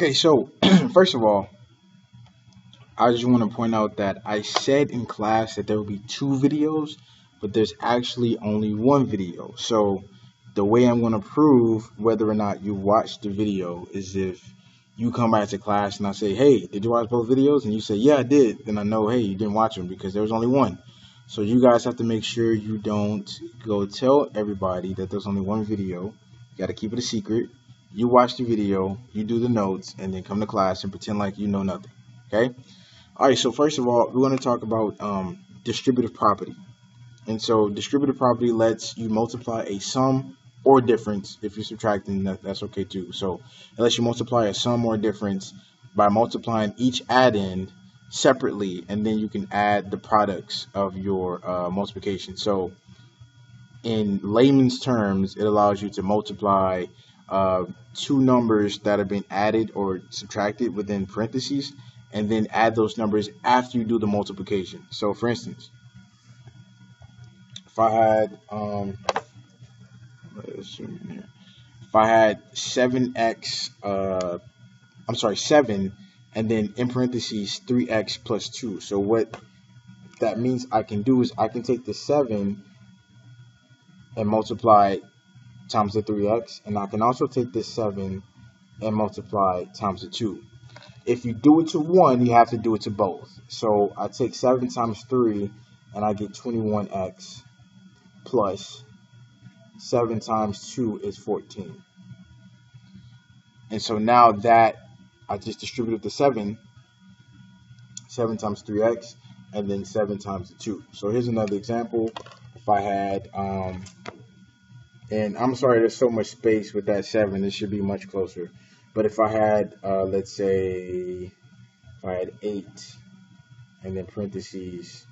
Okay, so first of all, I just want to point out that I said in class that there will be two videos, but there's actually only one video. So the way I'm going to prove whether or not you watched the video is if you come back to class and I say, hey, did you watch both videos? And you say, yeah, I did. Then I know, hey, you didn't watch them because there was only one. So you guys have to make sure you don't go tell everybody that there's only one video. You got to keep it a secret. You watch the video, you do the notes, and then come to class and pretend like you know nothing. Okay? All right, so first of all, we're going to talk about distributive property. And so distributive property lets you multiply a sum or difference. If you're subtracting, that's okay too. So it lets you multiply a sum or difference by multiplying each addend separately, and then you can add the products of your multiplication. So in layman's terms, it allows you to multiply two numbers that have been added or subtracted within parentheses, and then add those numbers after you do the multiplication. So for instance, if I had if I had 7x, I'm sorry, 7, and then in parentheses 3x plus 2. So what that means I can do is I can take the 7 and multiply times the 3x, and I can also take this 7 and multiply times the 2. If you do it to one, you have to do it to both. So I take 7 times 3, and I get 21x, plus 7 times 2 is 14. And so now that I just distributed the 7 times 3x, and then 7 times the 2. So here's another example. If I had, and I'm sorry, there's so much space with that 7, it should be much closer. But if I had, let's say, if I had 8, and then parentheses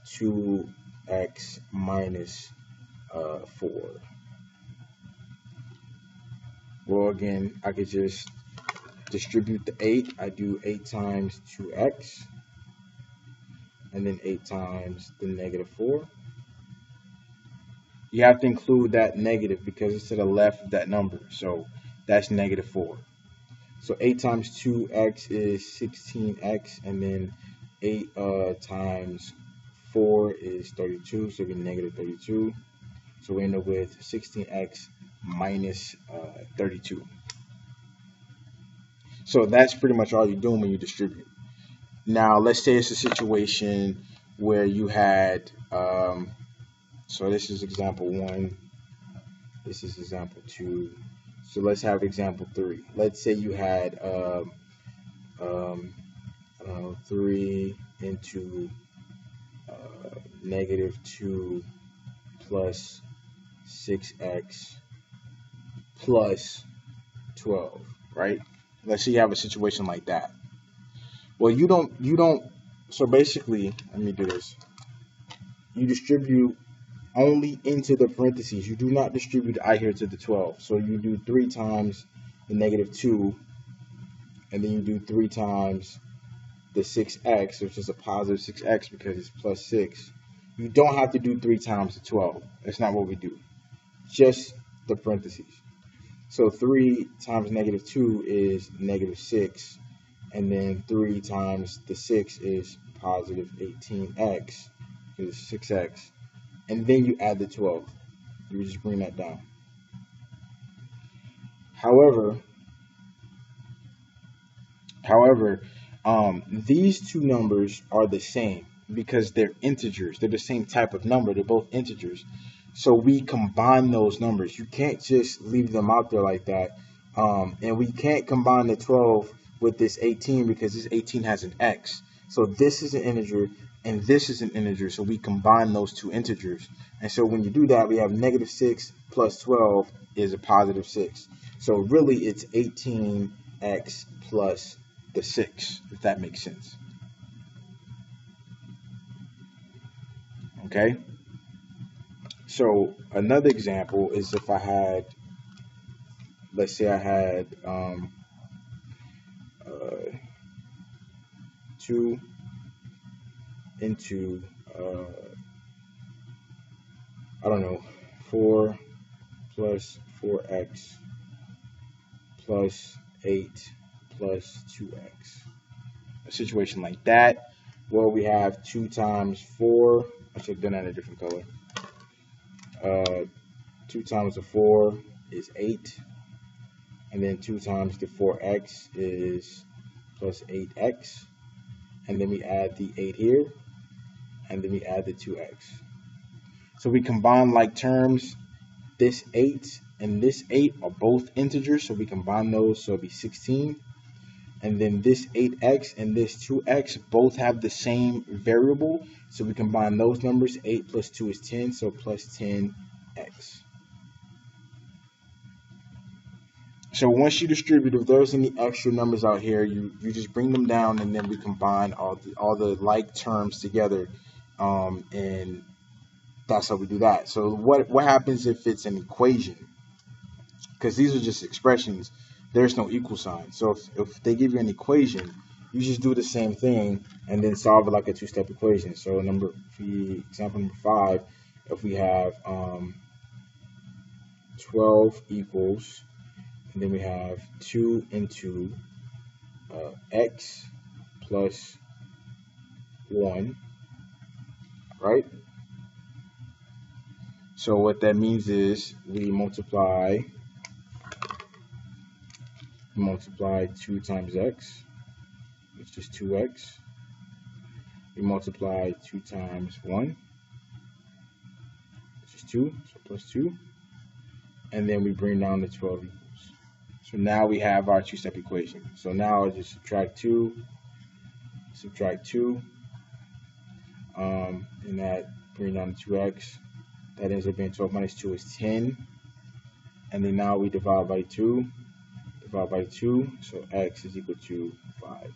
2x minus 4. Well, again, I could just distribute the 8. I do 8 times 2x, and then 8 times the negative 4. You have to include that negative because it's to the left of that number. So that's negative 4. So 8 times 2x is 16x, and then 8 times 4 is 32, so we get negative 32. So we end up with 16x minus 32. So that's pretty much all you're doing when you distribute. Now, let's say it's a situation where you had, so this is example 1, this is example 2. So let's have example 3. Let's say you had, 3 into negative 2 plus 6x plus 12, right? Let's say you have a situation like that. Well, you don't, so basically, let me do this. You distribute only into the parentheses. You do not distribute I here to the 12. So you do 3 times the negative 2, and then you do 3 times the 6x, which is a positive 6x because it's plus 6. You don't have to do 3 times the 12. That's not what we do. Just the parentheses. So 3 times negative 2 is negative 6, and then 3 times the 6 is positive 18x, is 6x, and then you add the 12. You just bring that down. However, these two numbers are the same because they're integers. They're the same type of number. They're both integers. So we combine those numbers. You can't just leave them out there like that. And we can't combine the 12 with this 18 because this 18 has an x. So this is an integer and this is an integer. So we combine those two integers. And so when you do that, we have negative 6 plus 12 is a positive 6. So really it's 18x plus the 6, if that makes sense. Okay? So another example is if I had, let's say I had 2 into, 4 plus 4x plus 8 plus 2x. A situation like that, where we have 2 times 4, I should have done that in a different color. 2 times the 4 is 8, and then 2 times the 4x is plus 8x, and then we add the 8 here, and then we add the 2x. So we combine like terms. This 8 and this 8 are both integers, so we combine those, so it'll be 16. And then this 8x and this 2x both have the same variable, so we combine those numbers. 8 plus 2 is 10, so plus 10x. So once you distribute, if there's any extra numbers out here, you just bring them down, and then we combine all the like terms together, and that's how we do that. So what happens if it's an equation? Because these are just expressions. There's no equal sign. So if they give you an equation, you just do the same thing and then solve it like a two-step equation. So example number 5, if we have 12 equals, and then we have 2 into x plus 1, right? So what that means is we multiply 2 times x, which is 2x. We multiply 2 times 1, which is 2, so plus 2. And then we bring down the 12 equals. So now we have our two-step equation. So now I'll just subtract 2, and that bring down the 2x. That ends up being 12 minus 2 is 10. And then now we divide by 2, so x is equal to 5.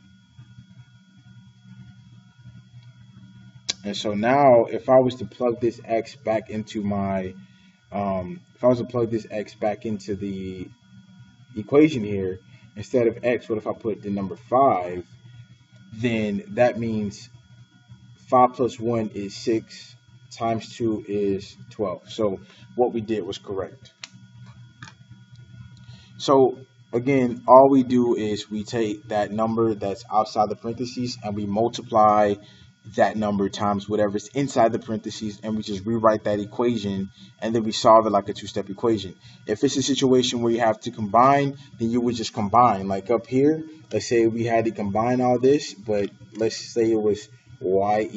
And so now if I was to plug this x back into the equation here, instead of x, what if I put the number 5? Then that means 5 plus 1 is 6, times 2 is 12. So what we did was correct. So again, all we do is we take that number that's outside the parentheses and we multiply that number times whatever's inside the parentheses, and we just rewrite that equation, and then we solve it like a two-step equation. If it's a situation where you have to combine, then you would just combine. Like up here, let's say we had to combine all this, but let's say it was let's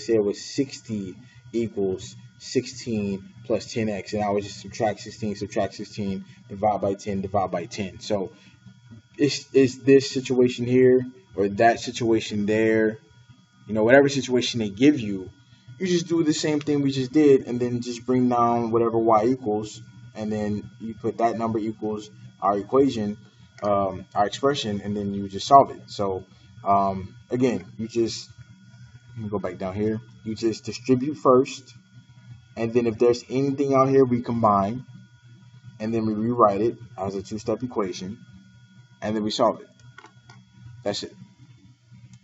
say it was 60 equals 16 plus 10x, and I would just subtract 16, divide by 10. So it's this situation here or that situation there, whatever situation they give you, you just do the same thing we just did, and then just bring down whatever y equals, and then you put that number equals our equation, our expression, and then you just solve it. So again, let me go back down here. You just distribute first, and then if there's anything out here, we combine, and then we rewrite it as a two-step equation, and then we solve it. That's it.